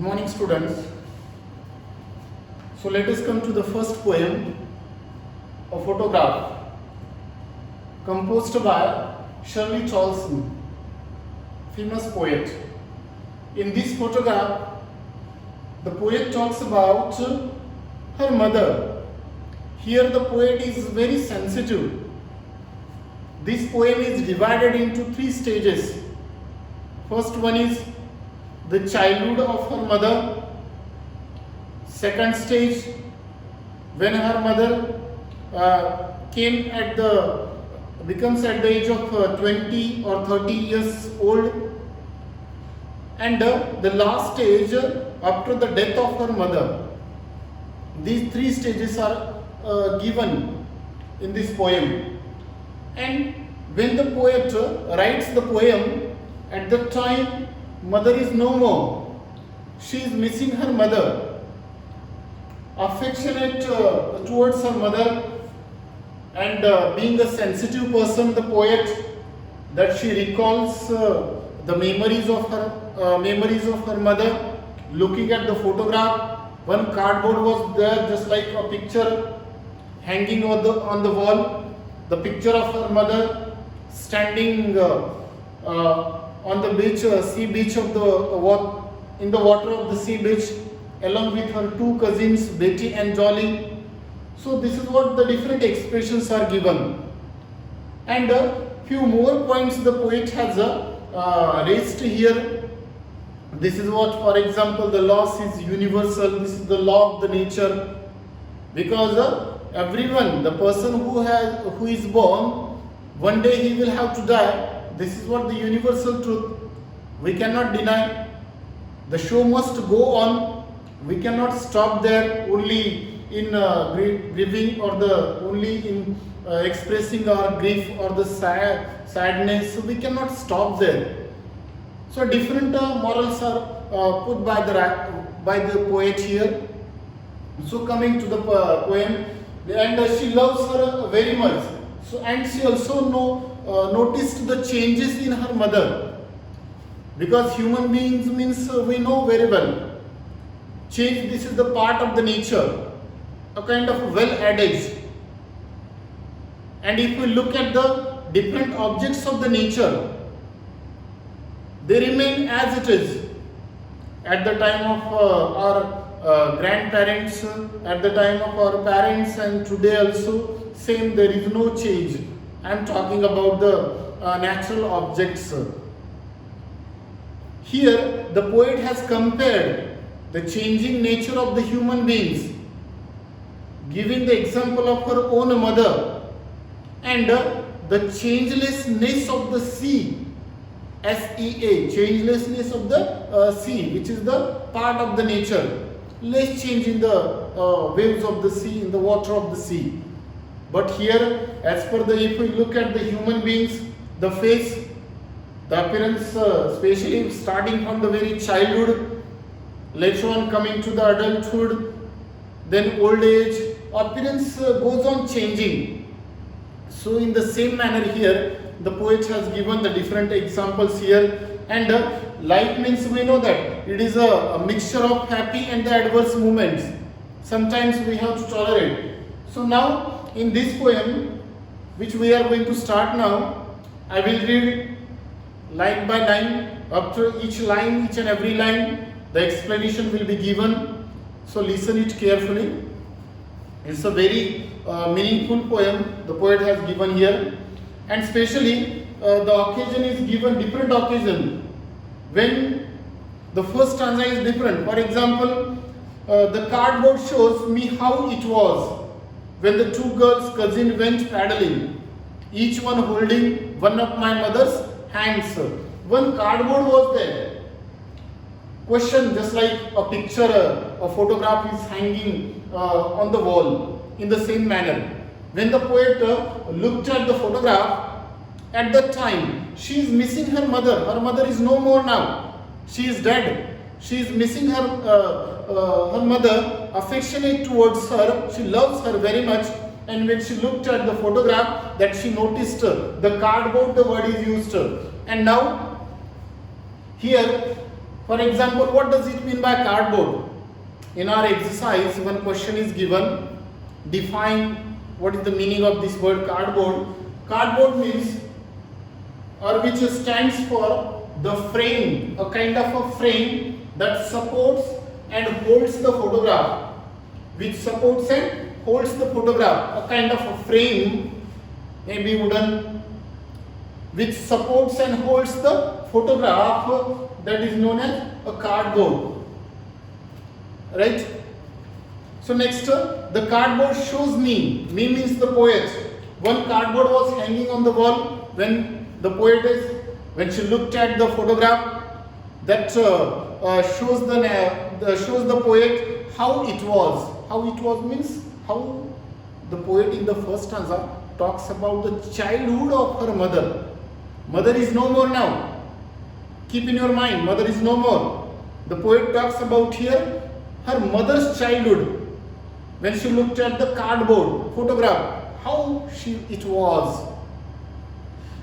morning, students. So let us come to the first poem, a photograph, composed by Shirley Chalson, famous poet. In this photograph, the poet talks about her mother. Here the poet is very sensitive. This poem is divided into three stages. First one is the childhood of her mother. Second stage, when her mother becomes at the age of 20 or 30 years old. And the last stage, after the death of her mother. These three stages are given in this poem. And when the poet writes the poem, at that time mother is no more. She is missing her mother. Affectionate towards her mother, and being a sensitive person, the poet, that she recalls the memories of her mother. Looking at the photograph, one cardboard was there, just like a picture hanging on the wall. The picture of her mother standing on the beach, sea beach of in the water of the sea beach, along with her two cousins, Betty and Jolly. So this is what the different expressions are given. And a few more points the poet has raised here. This is what, for example, the loss is universal. This is the law of the nature. Because everyone, the person who is born, one day he will have to die. This is what the universal truth. We cannot deny. The show must go on. We cannot stop there only in grieving or only in expressing our grief or the sadness. So we cannot stop there. So different morals are put by the poet here. So coming to the poem, and she loves her very much. So and she also noticed the changes in her mother, because human beings means we know very well. Change, this is the part of the nature, a kind of well adage. And if we look at the different objects of the nature, they remain as it is. At the time of our grandparents, at the time of our parents, and today also, same, there is no change. I am talking about the natural objects. Here, the poet has compared the changing nature of the human beings, giving the example of her own mother, and the changelessness of the sea, SEA, changelessness of the sea, which is the part of the nature. Less change in the waves of the sea, in the water of the sea. But here, as per if we look at the human beings, the face, the appearance, especially starting from the very childhood, later on coming to the adulthood, then old age, appearance goes on changing. So in the same manner here, the poet has given the different examples here. And life means, we know that it is a mixture of happy and the adverse moments. Sometimes we have to tolerate. So now in this poem, which we are going to start now, I will read line by line. After each line, each and every line, the explanation will be given. So listen it carefully. It's a very meaningful poem the poet has given here. And especially the occasion is given, different occasion, when the first stanza is different. For example, the cardboard shows me how it was when the two girls' cousins went paddling, each one holding one of my mother's hands. One cardboard was there. Question, just like a picture, a photograph is hanging on the wall, in the same manner. When the poet looked at the photograph, at that time, she is missing her mother. Her mother is no more now. She is dead. She is missing her mother, affectionate towards her. She loves her very much. And when she looked at the photograph, that she noticed the cardboard, the word is used. And now, here, For example, what does it mean by cardboard? In our exercise, one question is given, define what is the meaning of this word cardboard. Cardboard means, or which stands for the frame, a kind of a frame that supports and holds the photograph, which supports and holds the photograph, a kind of a frame, maybe wooden, which supports and holds the photograph, that is known as a cardboard, right? So next, the cardboard shows me. Me means the poet. One cardboard was hanging on the wall when the poetess, when she looked at the photograph, that shows the poet how it was. How it was means how the poet in the first stanza talks about the childhood of her mother. Mother is no more now. Keep in your mind, mother is no more. The poet talks about here her mother's childhood, when she looked at the cardboard photograph, how it was.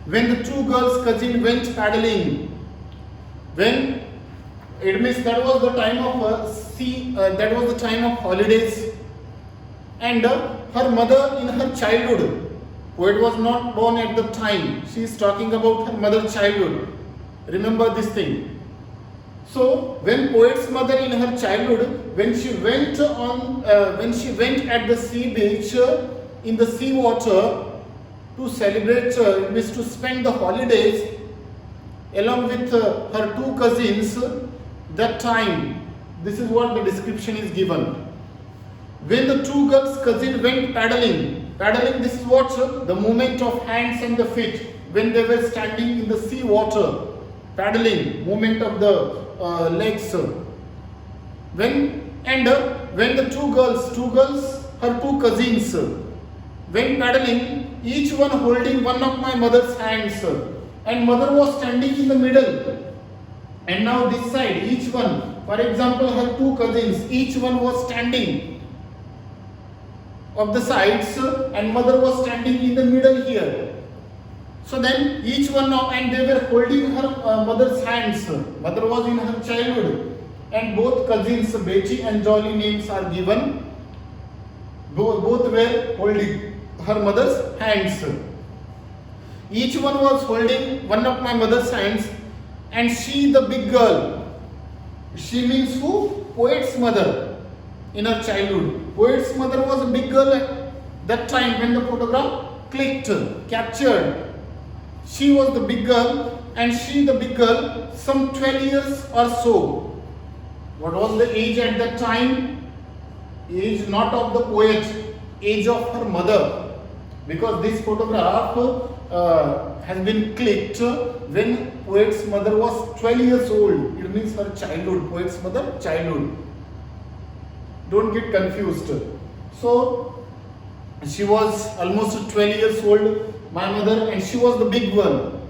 When the two girls' cousin went paddling, when it means that was the time of that was the time of holidays, and her mother in her childhood. Poet was not born at the time. She is talking about her mother's childhood. Remember this thing. So when poet's mother in her childhood, when she went at the sea beach in the sea water to celebrate, means to spend the holidays along with her two cousins, that time, this is what the description is given. When the two girls' cousins went paddling, this is what the movement of hands and the feet when they were standing in the sea water, paddling, movement of the legs. When the two girls, her two cousins, went paddling, each one holding one of my mother's hands, and mother was standing in the middle. And now this side, each one, for example, her two cousins, each one was standing of the sides, and mother was standing in the middle here. So then each one now, and they were holding her mother's hands. Mother was in her childhood, and both cousins, Betty and Jolly, names are given. Both were holding her mother's hands. Each one was holding one of my mother's hands, and she, the big girl, she means who? Poet's mother in her childhood. Poet's mother was a big girl at that time when the photograph clicked, captured. She was the big girl, and she, the big girl, some 12 years or so. What was the age at that time? Age not of the poet, age of her mother. Because this photograph has been clicked when poet's mother was 12 years old. It means her childhood, poet's mother, childhood. Don't get confused. So, she was almost 12 years old, my mother, and she was the big one.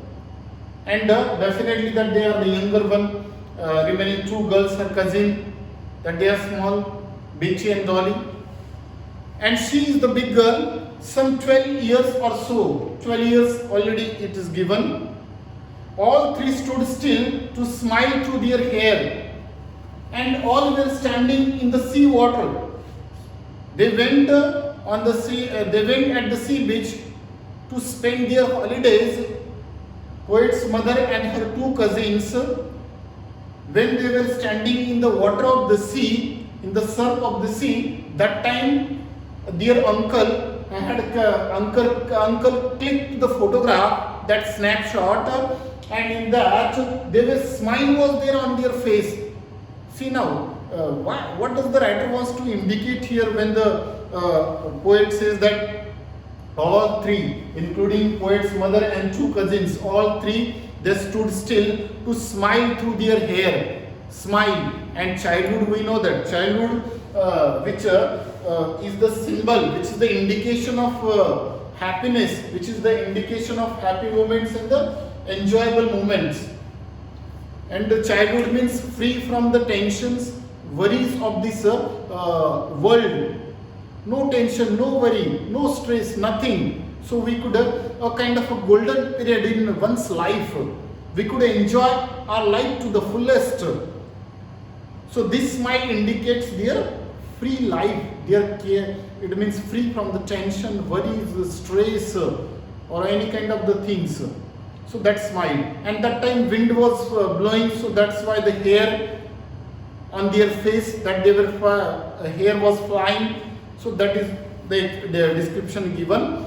And definitely that they are the younger one, remaining two girls, her cousin, that they are small, Betty and Dolly. And she is the big girl, some 12 years or so. 12 years already it is given. All three stood still to smile through their hair, and all were standing in the sea water. They went on the sea. They went at the sea beach to spend their holidays. Poet's mother and her two cousins, when they were standing in the water of the sea, in the surf of the sea, that time their uncle clicked the photograph, that snapshot, and in that there was smile was there on their face. See now, what does the writer wants to indicate here when the poet says that all three, including poet's mother and two cousins, all three, they stood still to smile through their hair. Smile. And childhood, we know that childhood, which is the symbol, which is the indication of happiness, which is the indication of happy moments and the enjoyable moments. And the childhood means free from the tensions, worries of this world. No tension, no worry, no stress, nothing. So we could have a kind of a golden period in one's life. We could enjoy our life to the fullest. So this smile indicates their free life, their care. It means free from the tension, worries, stress, or any kind of the things. So that smile. And that time wind was blowing, so that's why the hair on their face, that they were hair was flying. So that is the description given.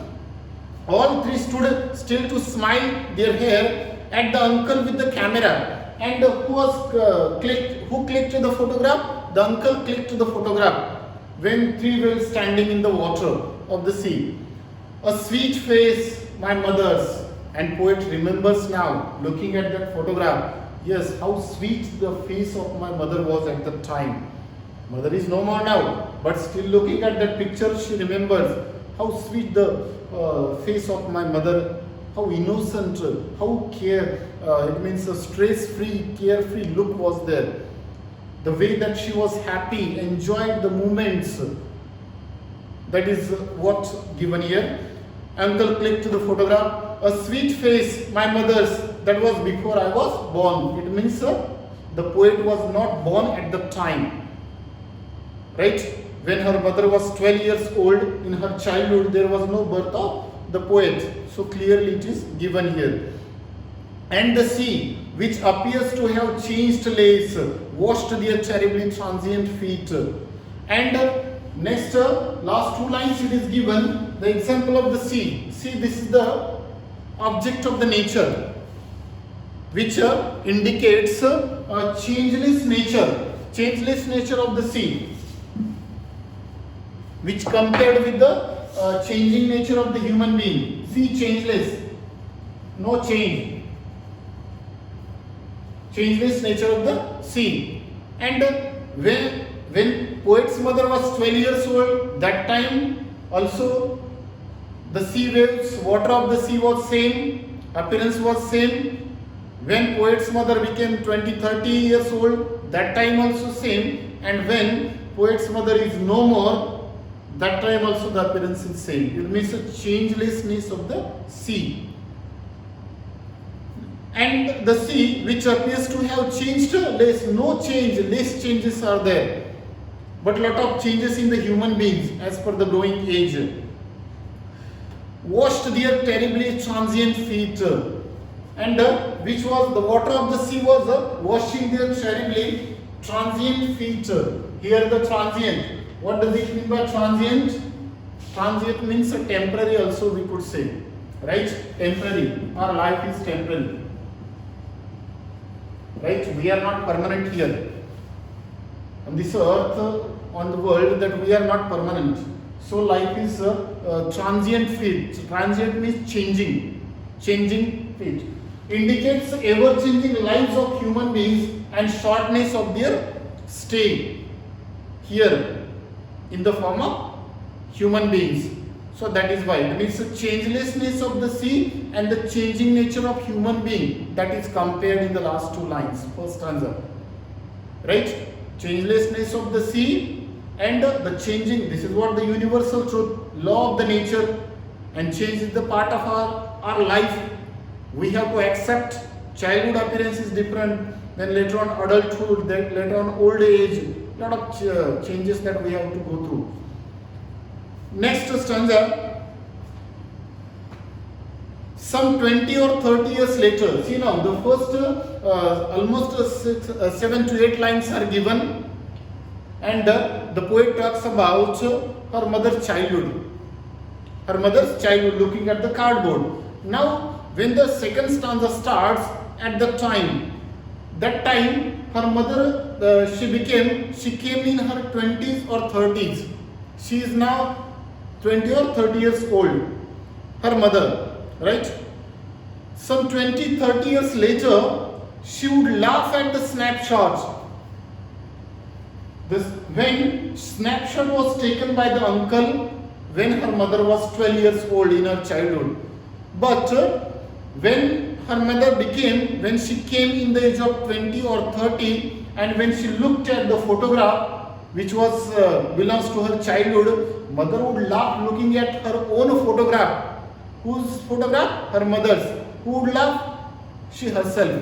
All three stood still to smile their hair at the uncle with the camera. And who clicked the photograph? The uncle clicked the photograph when three were standing in the water of the sea. A sweet face, my mother's. And poet remembers now, looking at that photograph, yes, how sweet the face of my mother was at the time. Mother is no more now, but still looking at that picture, she remembers how sweet the face of my mother, how innocent, how it means a stress-free, carefree look was there. The way that she was happy, enjoyed the moments. That is what given here. Uncle clicked to the photograph. A sweet face, my mother's, that was before I was born. It means the poet was not born at the time. Right? When her mother was 12 years old, in her childhood, there was no birth of the poet. So clearly it is given here. And the sea, which appears to have changed lace, washed their terribly transient feet. And next, last two lines it is given, the example of the sea. See, this is the object of the nature, which indicates a changeless nature of the sea, which compared with the changing nature of the human being. Sea changeless, no change. Changeless nature of the sea. And when poet's mother was 12 years old, that time also the sea waves, water of the sea was same, appearance was same. When poet's mother became 20-30 years old, that time also same. And when poet's mother is no more, that time also the appearance is same. It means a changelessness of the sea. And the sea, which appears to have changed less, no change, less changes are there. But lot of changes in the human beings as per the growing age. Washed their terribly transient feet. And which was the water of the sea was washing their terribly transient feet. Here the transient. What does it mean by transient? Transient means a temporary also we could say. Right? Temporary. Our life is temporary. Right? We are not permanent here. On this earth, on the world, that we are not permanent. So life is transient feet. Transient means changing feet. Indicates ever-changing lives of human beings and shortness of their stay here in the form of human beings. So that is why it means the changelessness of the sea and the changing nature of human being, that is compared in the last two lines, first stanza. Right? Changelessness of the sea and the changing, this is what the universal truth, law of the nature, and change is the part of our life. We have to accept childhood appearance is different, then later on adulthood, then later on old age, lot of changes that we have to go through. Next stanza, some 20 or 30 years later, see now the first almost 7 to 8 lines are given, and the poet talks about her mother's childhood. Her mother's childhood, looking at the cardboard. Now, when the second stanza starts, at that time her mother, she came in her 20s or 30s. She is now 20 or 30 years old, her mother, right? Some 20-30 years later, she would laugh at the snapshots. When snapshot was taken by the uncle when her mother was 12 years old in her childhood. But when her mother when she came in the age of 20 or 30, and when she looked at the photograph which was belongs to her childhood, mother would laugh looking at her own photograph. Whose photograph? Her mother's. Who would laugh? She herself.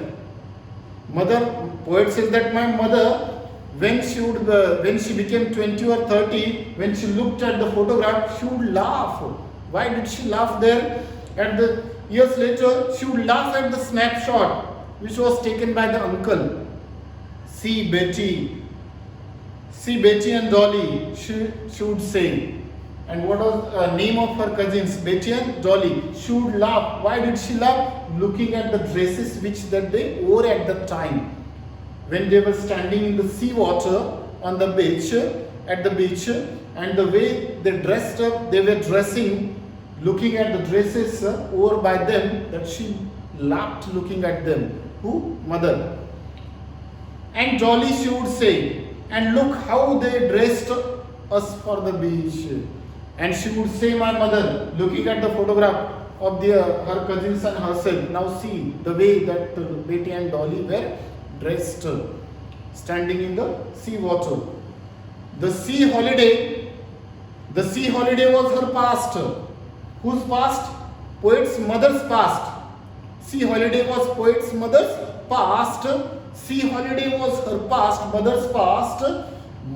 Mother, poet says that my mother when she became 20 or 30, when she looked at the photograph, she would laugh. Why did she laugh there? And the years later, she would laugh at the snapshot which was taken by the uncle. See Betty and Dolly, she would say. And what was the name of her cousins? Betty and Dolly. She would laugh. Why did she laugh? Looking at the dresses which that they wore at the time. When they were standing in the sea water on the beach, at the beach, and the way they dressed up, they were dressing, looking at the dresses worn by them, that she laughed looking at them. Who? Mother. And Dolly, she would say, and look how they dressed us for the beach. And she would say, my mother, looking at the photograph of her cousins and herself, now see the way that Betty and Dolly were dressed, standing in the sea water. The sea holiday was her past. Whose past? Poet's mother's past. Sea holiday was poet's mother's past. Sea holiday was her past, mother's past.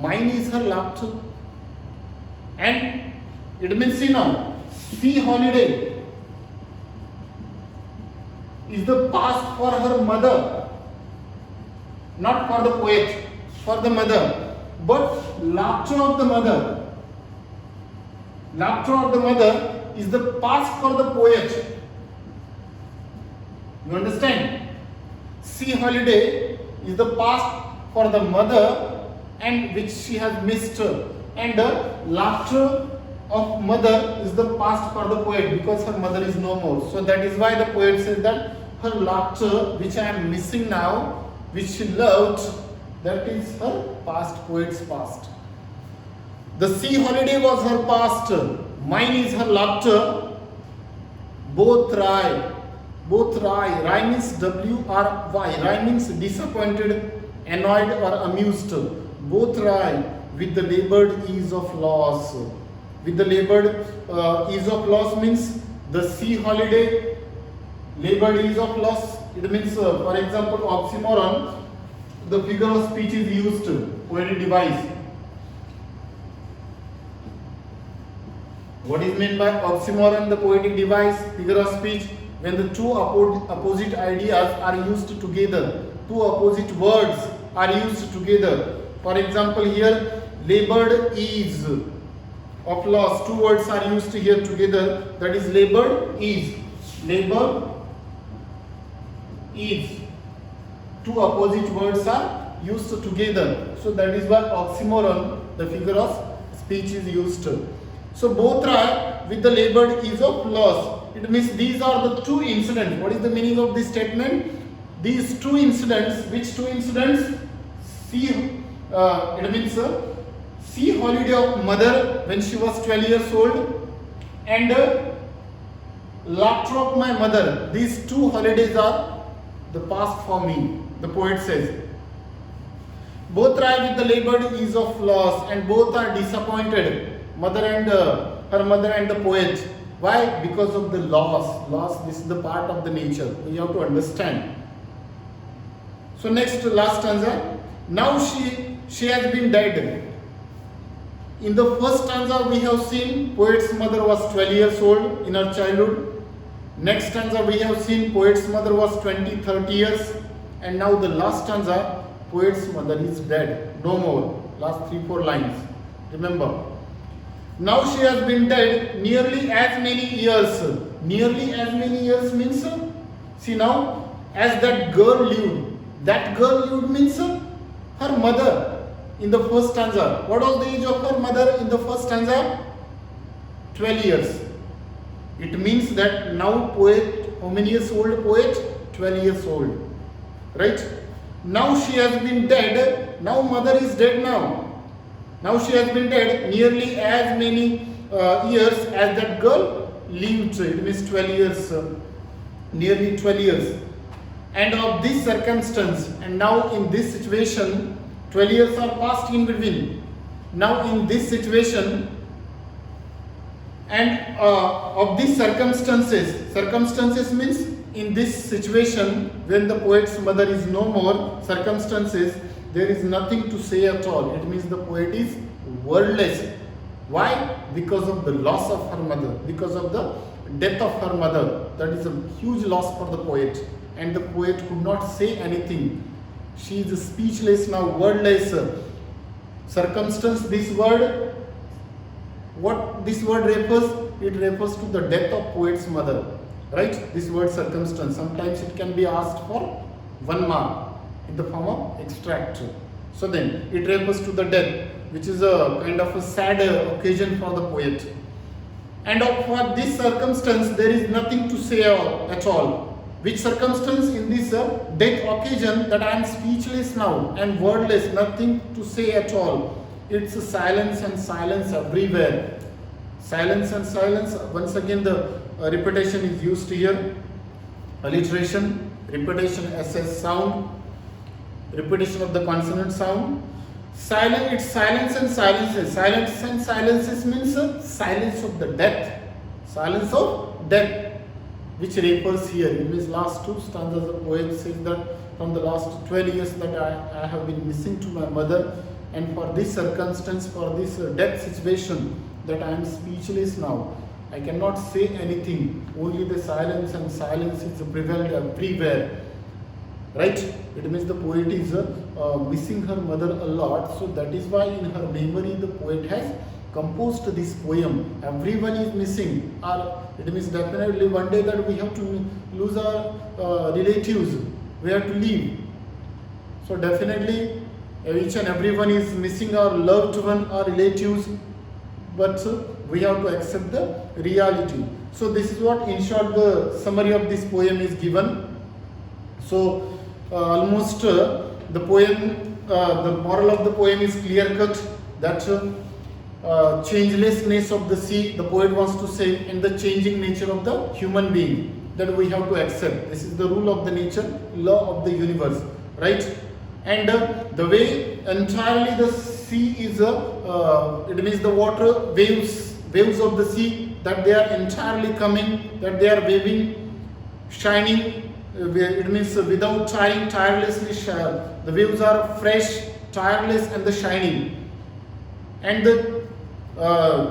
Mine is her laughter. And it means, sea holiday is the past for her mother, not for the poet, for the mother. But laughter of the mother is the past for the poet. You understand? Sea holiday is the past for the mother, and which she has missed. And the laughter of mother is the past for the poet, because her mother is no more. So that is why the poet says that her laughter, which I am missing now, which she loved, that is her past, poet's past. The sea holiday was her past, mine is her laughter. Both rye. Rye means W-R-Y. Rye means disappointed, annoyed or amused. Both rye with the labored ease of loss. With the labored ease of loss means the sea holiday, labored ease of loss. It means, for example, oxymoron, the figure of speech is used, poetic device. What is meant by oxymoron, the poetic device, figure of speech? When the two opposite ideas are used together, two opposite words are used together. For example, here, labored ease of loss, two words are used here together, that is labored ease. Labor, ease. Two opposite words are used together. So that is why oxymoron, the figure of speech, is used. So both are with the labored ease of loss. It means these are the two incidents. What is the meaning of this statement? These two incidents, which two incidents? It means sea holiday of mother when she was 12 years old, and laughter of my mother. These two holidays are the past for me, the poet says. Both are with the labored ease of loss, and both are disappointed, mother and her mother and the poet. Why? Because of the loss. This is the part of the nature. We have to understand. So next, last stanza. Now she has been dead. In the first stanza we have seen poet's mother was 12 years old in her childhood. Next stanza we have seen poet's mother was 20-30 years. And now the last stanza, poet's mother is dead. No more. Last 3-4 lines. Remember. Now she has been dead nearly as many years. Nearly as many years means, see now, as that girl lived. That girl lived means her mother in the first stanza. What was the age of her mother in the first stanza? 12 years. It means that now poet, how many years old poet? 12 years old. Right? Now she has been dead. Now mother is dead now. Now she has been dead nearly as many years as that girl lived. It means 12 years. Nearly 12 years. And of this circumstance, and now in this situation, 12 years are passed in between. Now in this situation, and of these circumstances means in this situation when the poet's mother is no more, circumstances, there is nothing to say at all. It means the poet is wordless. Why? Because of the loss of her mother, because of the death of her mother. That is a huge loss for the poet, and the poet could not say anything. She is speechless now, wordless. Circumstance, this word, what this word refers? It refers to the death of poet's mother, right? This word circumstance, sometimes it can be asked for 1 mark in the form of extract. So then it refers to the death, which is a kind of a sad occasion for the poet. And for this circumstance, there is nothing to say at all. Which circumstance? In this death occasion, that I am speechless now and wordless, nothing to say at all. It's a silence and silence everywhere. Silence and silence. Once again, the repetition is used here. Alliteration, repetition, SS sound, repetition of the consonant sound. Silence, it's silence and silences. Silence and silences means silence of the death. Silence of death, which refers here. It means last 2 stanzas the poet says that from the last 12 years that I have been missing to my mother, and for this circumstance, for this death situation, that I am speechless now. I cannot say anything. Only the silence and silence is prevailed everywhere. Right? It means the poet is missing her mother a lot. So that is why in her memory the poet has composed this poem. Everyone is missing. It means definitely one day that we have to lose our relatives. We have to leave. So definitely each and everyone is missing our loved one, our relatives. But we have to accept the reality. So this is what, in short, the summary of this poem is given. So almost the poem, the moral of the poem is clear cut, that changelessness of the sea, the poet wants to say, and the changing nature of the human being, that we have to accept. This is the rule of the nature, law of the universe, right? And the way entirely the sea is, it means the water, waves of the sea, that they are entirely coming, that they are waving, shining. It means without tiring, tirelessly. The waves are fresh, tireless, and the shining. And the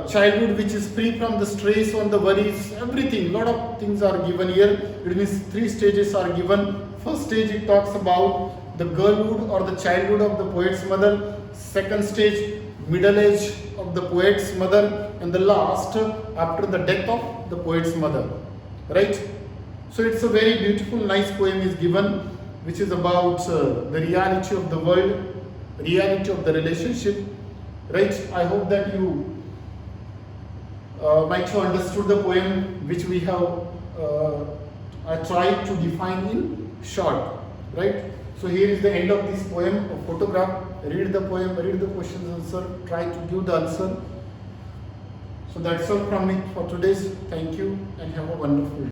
childhood which is free from the stress on the worries, everything, lot of things are given here. It means 3 stages are given. First stage, it talks about the girlhood or the childhood of the poet's mother. Second stage, middle age of the poet's mother, and the last, after the death of the poet's mother, right? So it's a very beautiful, nice poem is given, which is about the reality of the world, reality of the relationship, right? I hope that you might have understood the poem, which we have I tried to define in short, right? So here is the end of this poem, a photograph. Read the poem, read the questions, answer, try to give the answer. So that's all from me for today's. Thank you and have a wonderful day.